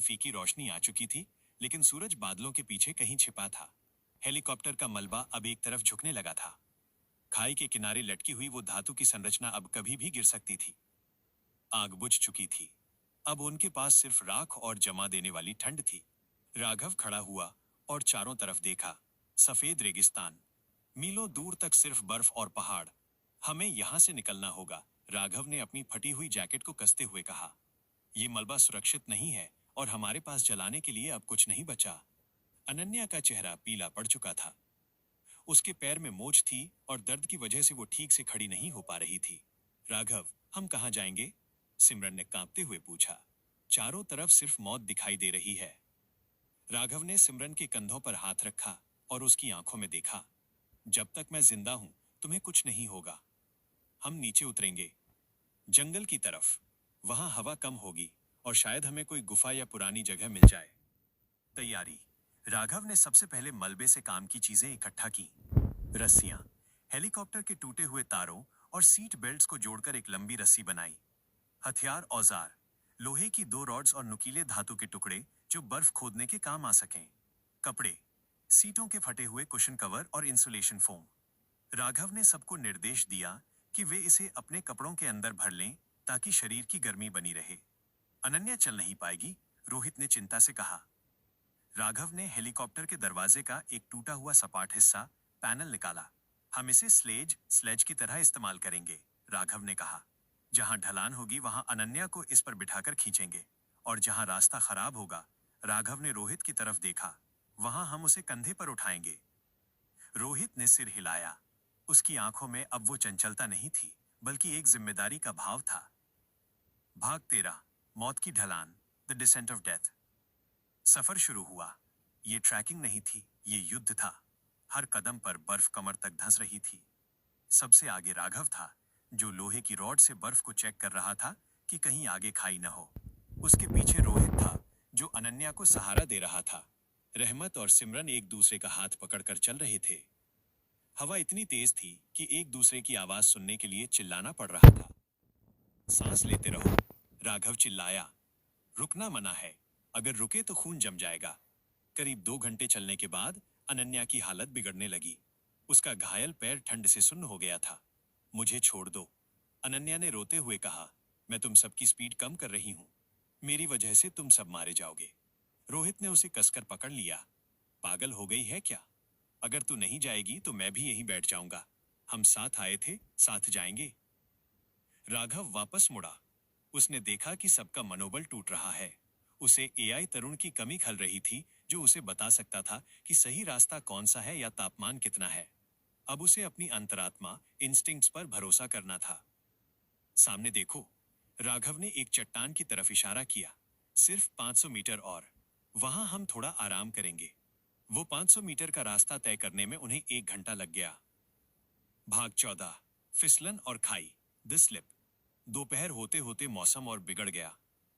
फीकी रोशनी आ चुकी थी, लेकिन सूरज बादलों के पीछे कहीं छिपा था। हेलीकॉप्टर का मलबा अब एक तरफ झुकने लगा था। खाई के किनारे लटकी हुई वो धातु की संरचना अब कभी भी गिर सकती थी। आग बुझ चुकी थी। अब उनके पास सिर्फ राख और जमा देने वाली ठंड थी। राघव खड़ा हुआ और चारों तरफ देखा। सफेद रेगिस्तान, मीलों दूर तक सिर्फ बर्फ और पहाड़। हमें यहां से निकलना होगा, राघव ने अपनी फटी हुई जैकेट को कसते हुए कहा। ये मलबा सुरक्षित नहीं है और हमारे पास जलाने के लिए अब कुछ नहीं बचा। अनन्या का चेहरा पीला पड़ चुका था। उसके पैर में मोच थी और दर्द की वजह से वो ठीक से खड़ी नहीं हो पा रही थी। राघव, हम कहाँ जाएंगे? सिमरन ने कांपते हुए पूछा। चारों तरफ सिर्फ मौत दिखाई दे रही है। राघव ने सिमरन के कंधों पर हाथ रखा और उसकी आंखों में देखा। जब तक मैं जिंदा हूं, तुम्हें कुछ नहीं होगा। हम नीचे उतरेंगे, जंगल की तरफ। वहां हवा कम होगी और शायद हमें कोई गुफा या पुरानी जगह मिल जाए। तैयारी। राघव ने सबसे पहले मलबे से काम की चीजें इकट्ठा की। रस्सियां, हेलीकॉप्टर के टूटे हुए तारों और सीट बेल्ट्स को जोड़कर एक लंबी रस्सी बनाई। हथियार, औजार, लोहे की 2 रॉड्स और नुकीले धातु के टुकड़े जो बर्फ खोदने के काम आ सकें। कपड़े, सीटों के फटे हुए कुशन कवर और इंसुलेशन फोम। राघव ने सबको निर्देश दिया कि वे इसे अपने कपड़ों के अंदर भर लें ताकि शरीर की गर्मी बनी रहे। अनन्या चल नहीं पाएगी, रोहित ने चिंता से कहा। राघव ने हेलीकॉप्टर के दरवाजे का एक टूटा हुआ सपाट हिस्सा, पैनल निकाला। हम इसे स्लेज की तरह इस्तेमाल करेंगे, राघव ने कहा। जहां ढलान होगी वहां अनन्या को इस पर बिठाकर खींचेंगे और जहां रास्ता खराब होगा, राघव ने रोहित की तरफ देखा, वहां हम उसे कंधे पर उठाएंगे। रोहित ने सिर हिलाया। उसकी आंखों में अब वो चंचलता नहीं थी, बल्कि एक जिम्मेदारी का भाव था। भाग 13, मौत की ढलान, द डिसेंट ऑफ डेथ। सफर शुरू हुआ। ये ट्रैकिंग नहीं थी, ये युद्ध था। हर कदम पर बर्फ कमर तक धंस रही थी। सबसे आगे राघव था, जो लोहे की रॉड से बर्फ को चेक कर रहा था कि कहीं आगे खाई न हो। उसके पीछे रोहित था, जो अनन्या को सहारा दे रहा था। रहमत और सिमरन एक दूसरे का हाथ पकड़कर चल रहे थे। हवा इतनी तेज थी कि एक दूसरे की आवाज सुनने के लिए चिल्लाना पड़ रहा था। सांस लेते रहो, राघव चिल्लाया। रुकना मना है, अगर रुके तो खून जम जाएगा। करीब 2 घंटे चलने के बाद अनन्या की हालत बिगड़ने लगी। उसका घायल पैर ठंड से सुन्न हो गया था। मुझे छोड़ दो, अनन्या ने रोते हुए कहा। मैं तुम सबकी स्पीड कम कर रही हूं। मेरी वजह से तुम सब मारे जाओगे। रोहित ने उसे कसकर पकड़ लिया। पागल हो गई है क्या? अगर तू नहीं जाएगी तो मैं भी यहीं बैठ जाऊंगा। हम साथ आए थे, साथ जाएंगे। राघव वापस मुड़ा। उसने देखा कि सबका मनोबल टूट रहा है। उसे एआई तरुण की कमी खल रही थी, जो उसे बता सकता था कि सही रास्ता कौन सा है या तापमान कितना है। अब उसे अपनी अंतरात्मा, इंस्टिंक्ट्स पर भरोसा करना था। सामने देखो, राघव ने एक चट्टान की तरफ इशारा किया। सिर्फ 500 मीटर और, वहां हम थोड़ा आराम करेंगे। वो 500 मीटर का रास्ता तय करने में उन्हें 1 घंटा लग गया। भाग 14, फिसलन और खाई, द स्लिप। दोपहर होते होते मौसम और बिगड़ गया।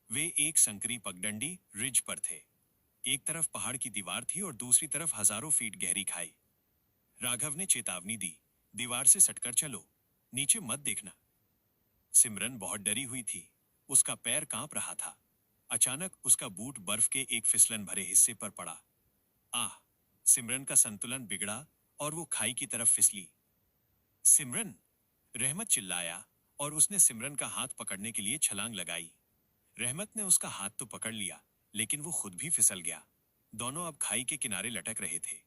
वे एक संकरी पगडंडी रिज पर थे। एक तरफ पहाड़ की दीवार थी और दूसरी तरफ हजारों फीट गहरी खाई। राघव ने चेतावनी दी, दीवार से सटकर चलो, नीचे मत देखना। सिमरन बहुत डरी हुई थी। उसका पैर कांप रहा था। अचानक उसका बूट बर्फ के एक फिसलन भरे हिस्से पर पड़ा। आह! सिमरन का संतुलन बिगड़ा और वो खाई की तरफ फिसली। सिमरन! रहमत चिल्लाया और उसने सिमरन का हाथ पकड़ने के लिए छलांग लगाई। रहमत ने उसका हाथ तो पकड़ लिया, लेकिन वो खुद भी फिसल गया। दोनों अब खाई के किनारे लटक रहे थे।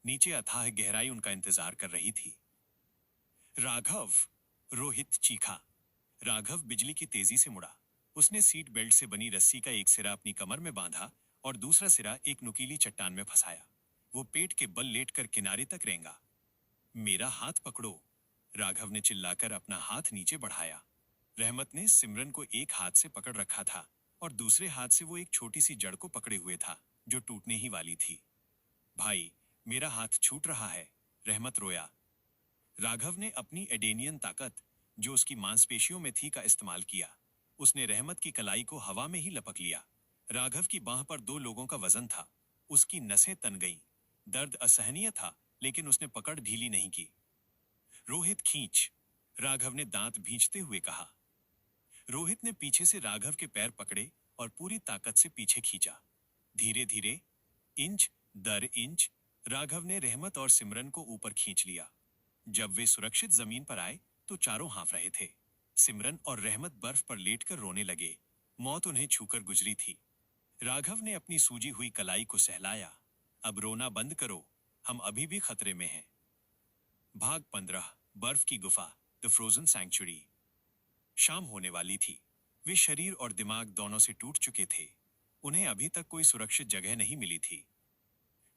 नीचे अथाह गहराई उनका इंतजार कर रही थी। राघव! रोहित चीखा। राघव बिजली की तेजी से मुड़ा। उसने सीट बेल्ट से बनी रस्सी का एक सिरा अपनी कमर में बांधा और दूसरा सिरा एक नुकीली चट्टान में फंसाया। वो पेट के बल लेटकर किनारे तक रेंगा। मेरा हाथ पकड़ो, राघव ने चिल्लाकर अपना हाथ नीचे बढ़ाया। रहमत ने सिमरन को एक हाथ से पकड़ रखा था और दूसरे हाथ से वो एक छोटी सी जड़ को पकड़े हुए था, जो टूटने ही वाली थी। भाई, मेरा हाथ छूट रहा है, रहमत रोया। राघव ने अपनी एडेनियन ताकत, जो उसकी मांसपेशियों में थी, का इस्तेमाल किया। उसने रहमत की कलाई को हवा में ही लपक लिया। राघव की बांह पर 2 लोगों का वजन था। उसकी नसें तन गईं। दर्द असहनीय था, लेकिन उसने पकड़ ढीली नहीं की। रोहित खींच, राघव ने दांत भींचते हुए कहा। रोहित ने पीछे से राघव के पैर पकड़े और पूरी ताकत से पीछे खींचा। धीरे धीरे, इंच दर इंच, राघव ने रहमत और सिमरन को ऊपर खींच लिया। जब वे सुरक्षित जमीन पर आए तो चारों हाँफ रहे थे। सिमरन और रहमत बर्फ पर लेटकर रोने लगे। मौत उन्हें छूकर गुजरी थी। राघव ने अपनी सूजी हुई कलाई को सहलाया। अब रोना बंद करो, हम अभी भी खतरे में हैं। भाग 15, बर्फ की गुफा, द फ्रोजन सैंक्चुरी। शाम होने वाली थी। वे शरीर और दिमाग दोनों से टूट चुके थे। उन्हें अभी तक कोई सुरक्षित जगह नहीं मिली थी।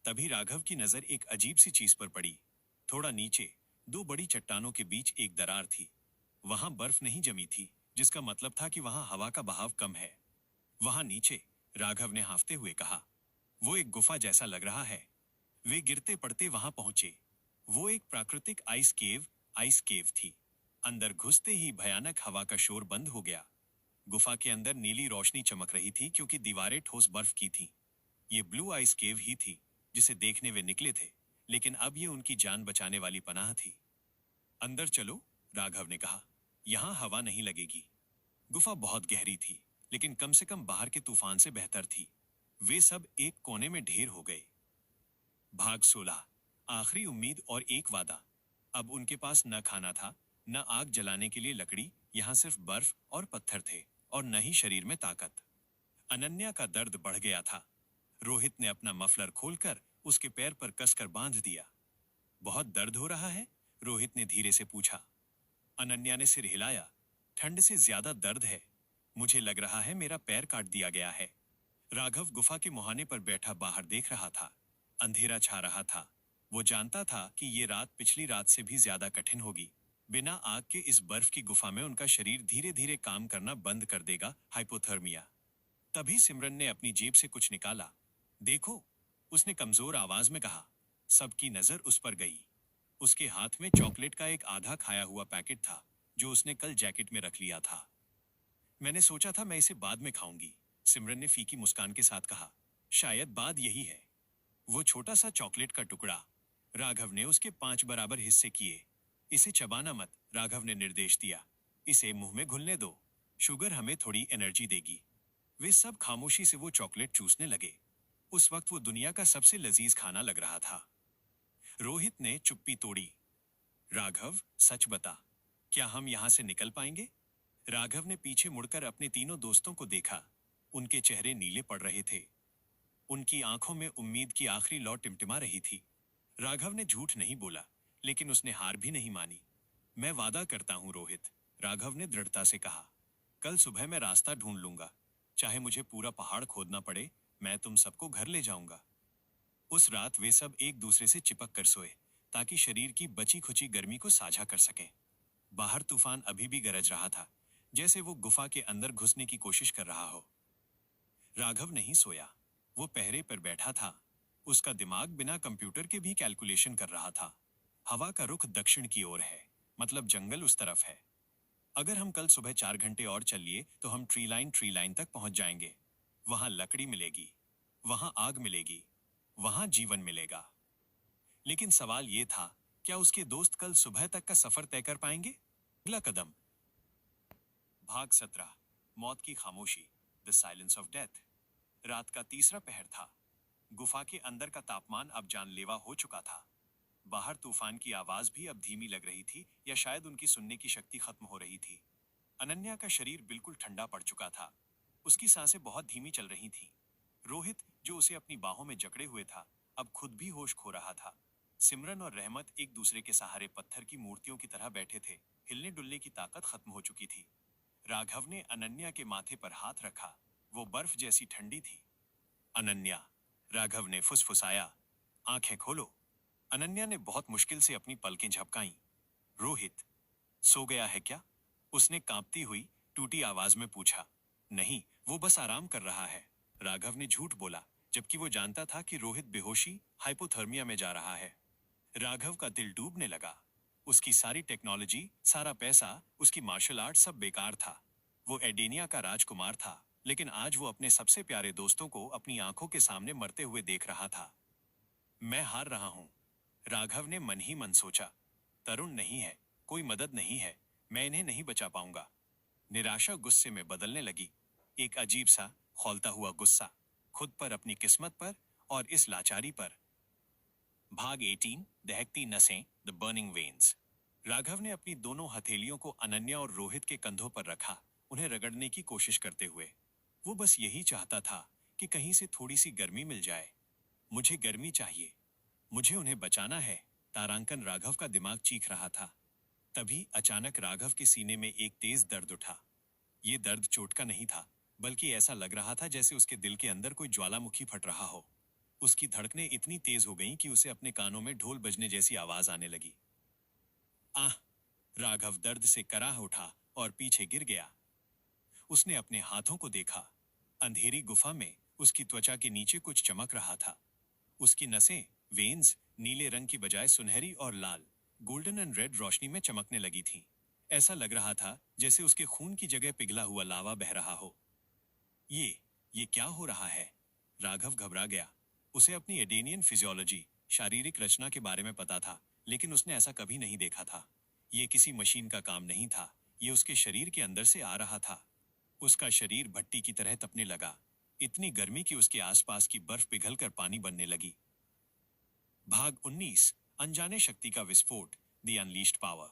तभी राघव की नजर एक अजीब सी चीज पर पड़ी। थोड़ा नीचे, दो बड़ी चट्टानों के बीच एक दरार थी। वहां बर्फ नहीं जमी थी, जिसका मतलब था कि वहां हवा का बहाव कम है। वहां नीचे, राघव ने हांफते हुए कहा, वो एक गुफा जैसा लग रहा है। वे गिरते पड़ते वहां पहुंचे। वो एक प्राकृतिक आइस केव थी। अंदर घुसते ही भयानक हवा का शोर बंद हो गया। गुफा के अंदर नीली रोशनी चमक रही थी क्योंकि दीवारें ठोस बर्फ की थीं। ये ब्लू आइस केव ही थी जिसे देखने वे निकले थे, लेकिन अब ये उनकी जान बचाने वाली पनाह थी। अंदर चलो, राघव ने कहा, यहां हवा नहीं लगेगी। गुफा बहुत गहरी थी, लेकिन कम से कम बाहर के तूफान से बेहतर थी। वे सब एक कोने में ढेर हो गए। भाग 16, आखिरी उम्मीद और एक वादा। अब उनके पास न खाना था, न आग जलाने के लिए लकड़ी, यहां सिर्फ बर्फ और पत्थर थे, और न ही शरीर में ताकत। अनन्या का दर्द बढ़ गया था। रोहित ने अपना मफलर खोलकर उसके पैर पर कसकर बांध दिया। बहुत दर्द हो रहा है? रोहित ने धीरे से पूछा। अनन्या ने सिर हिलाया। ठंड से ज्यादा दर्द है। मुझे लग रहा है मेरा पैर काट दिया गया है। राघव गुफा के मुहाने पर बैठा बाहर देख रहा था। अंधेरा छा रहा था। वो जानता था कि ये रात पिछली रात से भी ज्यादा कठिन होगी। बिना आग के इस बर्फ की गुफा में उनका शरीर धीरे धीरे काम करना बंद कर देगा, हाइपोथर्मिया। तभी सिमरन ने अपनी जेब से कुछ निकाला। देखो, उसने कमजोर आवाज में कहा। सबकी नजर उस पर गई। उसके हाथ में चॉकलेट का एक आधा खाया हुआ पैकेट था, जो उसने कल जैकेट में रख लिया था। मैंने सोचा था मैं इसे बाद में खाऊंगी, सिमरन ने फीकी मुस्कान के साथ कहा। शायद बाद यही है। वो छोटा सा चॉकलेट का टुकड़ा। राघव ने उसके 5 बराबर हिस्से किए। इसे चबाना मत, राघव ने निर्देश दिया। इसे मुंह में घुलने दो। शुगर हमें थोड़ी एनर्जी देगी। वे सब खामोशी से वो चॉकलेट चूसने लगे। उस वक्त वो दुनिया का सबसे लजीज खाना लग रहा था। रोहित ने चुप्पी तोड़ी। राघव, सच बता, क्या हम यहां से निकल पाएंगे? राघव ने पीछे मुड़कर अपने तीनों दोस्तों को देखा। उनके चेहरे नीले पड़ रहे थे। उनकी आंखों में उम्मीद की आखिरी लौ टिमटिमा रही थी। राघव ने झूठ नहीं बोला, लेकिन उसने हार भी नहीं मानी। मैं वादा करता हूं रोहित, राघव ने दृढ़ता से कहा। कल सुबह मैं रास्ता ढूंढ लूंगा। चाहे मुझे पूरा पहाड़ खोदना पड़े, मैं तुम सबको घर ले जाऊंगा। उस रात वे सब एक दूसरे से चिपक कर सोए, ताकि शरीर की बची खुची गर्मी को साझा कर सकें। बाहर तूफान अभी भी गरज रहा था, जैसे वो गुफा के अंदर घुसने की कोशिश कर रहा हो। राघव नहीं सोया। वो पहरे पर बैठा था। उसका दिमाग बिना कंप्यूटर के भी कैलकुलेशन कर रहा था। हवा का रुख दक्षिण की ओर है, मतलब जंगल उस तरफ है। अगर हम कल सुबह 4 घंटे और चलिए तो हम ट्री लाइन तक पहुंच जाएंगे। वहां लकड़ी मिलेगी, वहां आग मिलेगी, वहां जीवन मिलेगा। लेकिन सवाल यह था, क्या उसके दोस्त कल सुबह तक का सफर तय कर पाएंगे? अगला कदम। भाग 17, मौत की खामोशी, द साइलेंस ऑफ डेथ। रात का तीसरा पहर था। गुफा के अंदर का तापमान अब जानलेवा हो चुका था। बाहर तूफान की आवाज भी अब धीमी लग रही थी, या शायद उनकी सुनने की शक्ति खत्म हो रही थी। अनन्या का शरीर बिल्कुल ठंडा पड़ चुका था। उसकी सांसें बहुत धीमी चल रही थीं। रोहित, जो उसे अपनी बाहों में जकड़े हुए था, अब खुद भी होश खो रहा था। सिमरन और रहमत एक दूसरे के सहारे पत्थर की मूर्तियों की तरह बैठे थे। हिलने डुलने की ताकत खत्म हो चुकी थी। राघव ने अनन्या के माथे पर हाथ रखा। वो बर्फ जैसी ठंडी थी। अनन्या, राघव ने फुसफुसाया। आंखें खोलो। अनन्या ने बहुत मुश्किल से अपनी पलकें झपकाईं। रोहित, सो गया है क्या? उसने कांपती हुई, टूटी आवाज में पूछा। नहीं, वो बस आराम कर रहा है, राघव ने झूठ बोला, जबकि वो जानता था कि रोहित बेहोशी, हाइपोथर्मिया में जा रहा है। राघव का दिल डूबने लगा। उसकी सारी टेक्नोलॉजी, सारा पैसा, उसकी मार्शल आर्ट सब बेकार था। वो एडेनिया का राजकुमार था, लेकिन आज वो अपने सबसे प्यारे दोस्तों को अपनी आंखों के सामने मरते हुए देख रहा था। मैं हार रहा हूं, राघव ने मन ही मन सोचा। तरुण नहीं है, कोई मदद नहीं है, मैं इन्हें नहीं बचा पाऊंगा। निराशा गुस्से में बदलने लगी। एक अजीब सा, खौलता हुआ गुस्सा, खुद पर, अपनी किस्मत पर और इस लाचारी पर। भाग 18, दहकती नसें, द बर्निंग वेन्स। राघव ने अपनी दोनों हथेलियों को अनन्या और रोहित के कंधों पर रखा, उन्हें रगड़ने की कोशिश करते हुए। वो बस यही चाहता था कि कहीं से थोड़ी सी गर्मी मिल जाए। मुझे गर्मी चाहिए, मुझे उन्हें बचाना है, तारांकन राघव का दिमाग चीख रहा था। तभी अचानक राघव के सीने में एक तेज दर्द उठा। ये दर्द चोट का नहीं था, बल्कि ऐसा लग रहा था जैसे उसके दिल के अंदर कोई ज्वालामुखी फट रहा हो। उसकी धड़कनें इतनी तेज हो गईं कि उसे अपने कानों में ढोल बजने जैसी आवाज आने लगी। आह! राघव दर्द से कराह उठा और पीछे गिर गया। उसने अपने हाथों को देखा। अंधेरी गुफा में उसकी त्वचा के नीचे कुछ चमक रहा था। उसकी नसें, वेन्स, नीले रंग की बजाय सुनहरी और लाल, गोल्डन एंड रेड रोशनी में चमकने लगी थीं। ऐसा लग रहा था जैसे उसके खून की जगह पिघला हुआ लावा बह रहा हो। ये क्या हो रहा है? राघव घबरा गया। उसे अपनी एडेनियन फिजियोलॉजी, शारीरिक रचना के बारे में पता था, लेकिन उसने ऐसा कभी नहीं देखा था। ये किसी मशीन का काम नहीं था, ये उसके शरीर के अंदर से आ रहा था। उसका शरीर भट्टी की तरह तपने लगा, इतनी गर्मी कि उसके आसपास की बर्फ पिघलकर पानी बनने लगी। भाग 19, अनजाने शक्ति का विस्फोट, द अनलीश्ड पावर।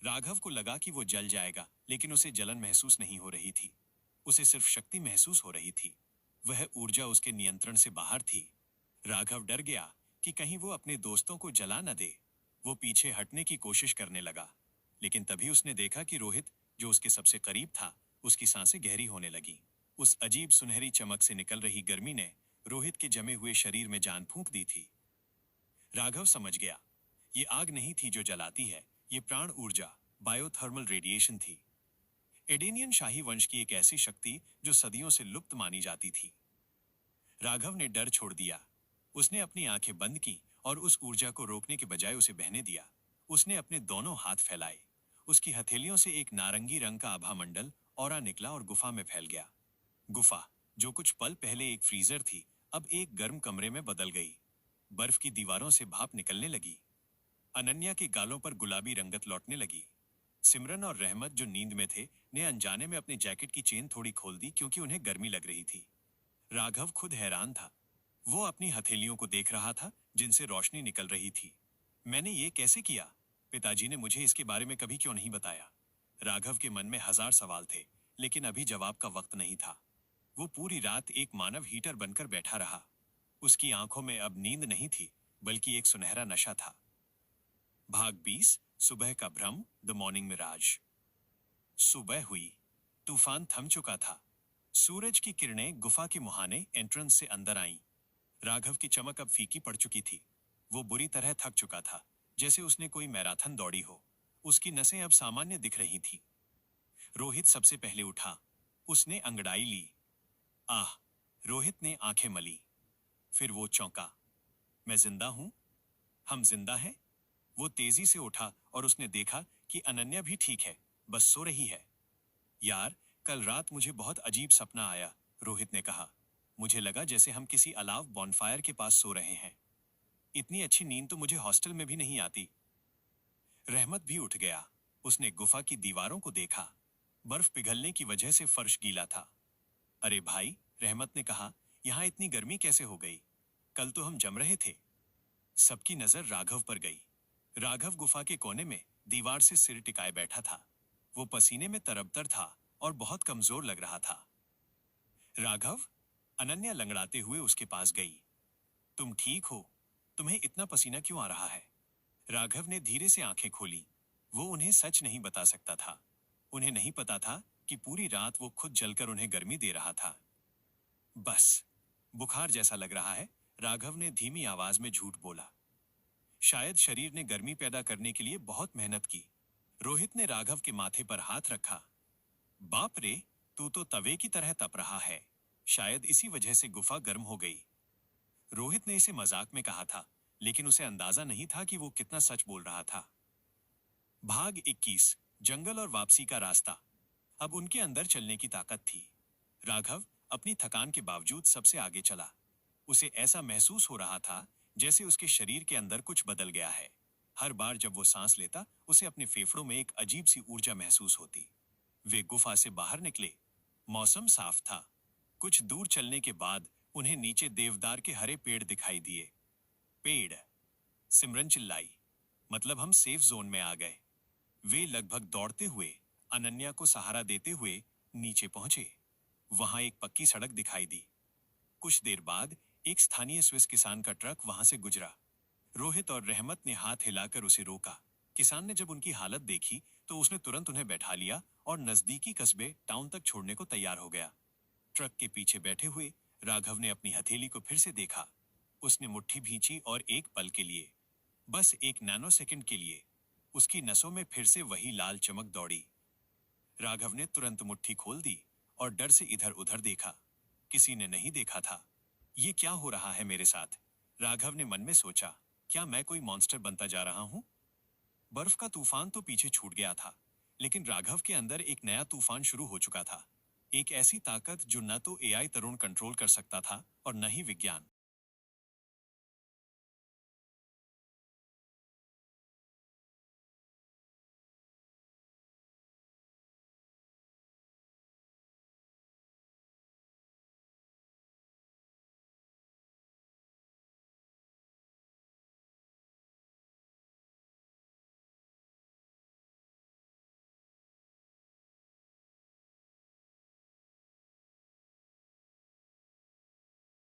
राघव को लगा कि वो जल जाएगा, लेकिन उसे जलन महसूस नहीं हो रही थी। उसे सिर्फ शक्ति महसूस हो रही थी। वह ऊर्जा उसके नियंत्रण से बाहर थी। राघव डर गया कि कहीं वो अपने दोस्तों को जला न दे। वो पीछे हटने की कोशिश करने लगा, लेकिन तभी उसने देखा कि रोहित, जो उसके सबसे करीब था, उसकी सांसें गहरी होने लगी। उस अजीब सुनहरी चमक से निकल रही गर्मी ने रोहित के जमे हुए शरीर में जान फूंक दी थी। राघव समझ गया, ये आग नहीं थी जो जलाती है, ये प्राण ऊर्जा, बायोथर्मल रेडिएशन थी। एडेनियन शाही वंश की एक ऐसी शक्ति जो सदियों से लुप्त मानी जाती थी। राघव ने डर छोड़ दिया। उसने अपनी आंखें बंद की और उस ऊर्जा को रोकने के बजाय उसे बहने दिया। उसने अपने दोनों हाथ फैलाए। उसकी हथेलियों से एक नारंगी रंग का आभा मंडल औरा निकला और गुफा में फैल गया। गुफा, जो कुछ पल पहले एक फ्रीजर थी, अब एक गर्म कमरे में बदल गई। बर्फ की दीवारों से भाप निकलने लगी। अनन्या के गालों पर गुलाबी रंगत लौटने लगी। सिमरन और रहमत, जो नींद में थे, ने अनजाने में अपने जैकेट की चेन थोड़ी खोल दी क्योंकि उन्हें गर्मी लग रही थी। राघव खुद हैरान था। वो अपनी हथेलियों को देख रहा था जिनसे रोशनी निकल रही थी। मैंने ये कैसे किया? पिताजी ने मुझे इसके बारे में कभी क्यों नहीं बताया? राघव के मन में हजार सवाल थे, लेकिन अभी जवाब का वक्त नहीं था। वो पूरी रात एक मानव हीटर बनकर बैठा रहा। उसकी आंखों में अब नींद नहीं थी, बल्कि एक सुनहरा नशा था। भाग 20, सुबह का भ्रम, द मॉर्निंग मिराज। सुबह हुई। तूफान थम चुका था। सूरज की किरणें गुफा के मुहाने एंट्रेंस से अंदर आईं। राघव की चमक अब फीकी पड़ चुकी थी। वो बुरी तरह थक चुका था, जैसे उसने कोई मैराथन दौड़ी हो। उसकी नसें अब सामान्य दिख रही थीं। रोहित सबसे पहले उठा। उसने अंगड़ाई ली। आह! रोहित ने आंखें मली। फिर वो चौंका। मैं जिंदा हूं? हम जिंदा हैं? वो तेजी से उठा और उसने देखा कि अनन्या भी ठीक है, बस सो रही है। यार, कल रात मुझे बहुत अजीब सपना आया, रोहित ने कहा। मुझे लगा जैसे हम किसी अलाव बॉनफायर के पास सो रहे हैं। इतनी अच्छी नींद तो मुझे हॉस्टल में भी नहीं आती। रहमत भी उठ गया। उसने गुफा की दीवारों को देखा। बर्फ पिघलने की वजह से फर्श गीला था। अरे भाई, रहमत ने कहा, यहाँ इतनी गर्मी कैसे हो गई? कल तो हम जम रहे थे। सबकी नजर राघव पर गई। राघव गुफा के कोने में दीवार से सिर टिकाए बैठा था। वो पसीने में तरबतर था और बहुत कमजोर लग रहा था। राघव, अनन्या लंगड़ाते हुए उसके पास गई। तुम ठीक हो? तुम्हें इतना पसीना क्यों आ रहा है? राघव ने धीरे से आंखें खोली। वो उन्हें सच नहीं बता सकता था। उन्हें नहीं पता था कि पूरी रात वो खुद जलकर उन्हें गर्मी दे रहा था। बस, बुखार जैसा लग रहा है, राघव ने धीमी आवाज में झूठ बोला। शायद शरीर ने गर्मी पैदा करने के लिए बहुत मेहनत की। रोहित ने राघव के माथे पर हाथ रखा। बाप रे, तू तो तवे की तरह तप रहा है। शायद इसी वजह से गुफा गर्म हो गई। रोहित ने इसे मजाक में कहा था, लेकिन उसे अंदाजा नहीं था कि वो कितना सच बोल रहा था। भाग 21, जंगल और वापसी का रास्ता। अब उनके अंदर चलने की ताकत थी। राघव अपनी थकान के बावजूद सबसे आगे चला। उसे ऐसा महसूस हो रहा था जैसे उसके शरीर के अंदर कुछ बदल गया है। हर बार जब वो सांस लेता, उसे अपने फेफड़ों में एक अजीब सी ऊर्जा महसूस होती। वे गुफा से बाहर निकले। मौसम साफ था। कुछ दूर चलने के बाद उन्हें नीचे देवदार के हरे पेड़ दिखाई दिए। पेड़, सिमरन चिल्लाई, मतलब हम सेफ जोन में आ गए। वे लगभग दौड़ते हुए अनन्या को सहारा देते हुए नीचे पहुंचे। वहां एक पक्की सड़क दिखाई दी। कुछ देर बाद एक स्थानीय स्विस किसान का ट्रक वहां से गुजरा। रोहित और रहमत ने हाथ हिलाकर उसे रोका। किसान ने जब उनकी हालत देखी तो उसने तुरंत उन्हें बैठा लिया और नजदीकी कस्बे टाउन तक छोड़ने को तैयार हो गया। ट्रक के पीछे बैठे हुए राघव ने अपनी हथेली को फिर से देखा। उसने मुट्ठी भींची और एक पल के लिए, बस एक नैनो सेकंड के लिए, उसकी नसों में फिर से वही लाल चमक दौड़ी। राघव ने तुरंत मुट्ठी खोल दी और डर से इधर उधर देखा। किसी ने नहीं देखा था। ये क्या हो रहा है मेरे साथ? राघव ने मन में सोचा। क्या मैं कोई मॉन्स्टर बनता जा रहा हूं? बर्फ का तूफान तो पीछे छूट गया था, लेकिन राघव के अंदर एक नया तूफान शुरू हो चुका था। एक ऐसी ताकत जो न तो एआई तरुण कंट्रोल कर सकता था और न ही विज्ञान।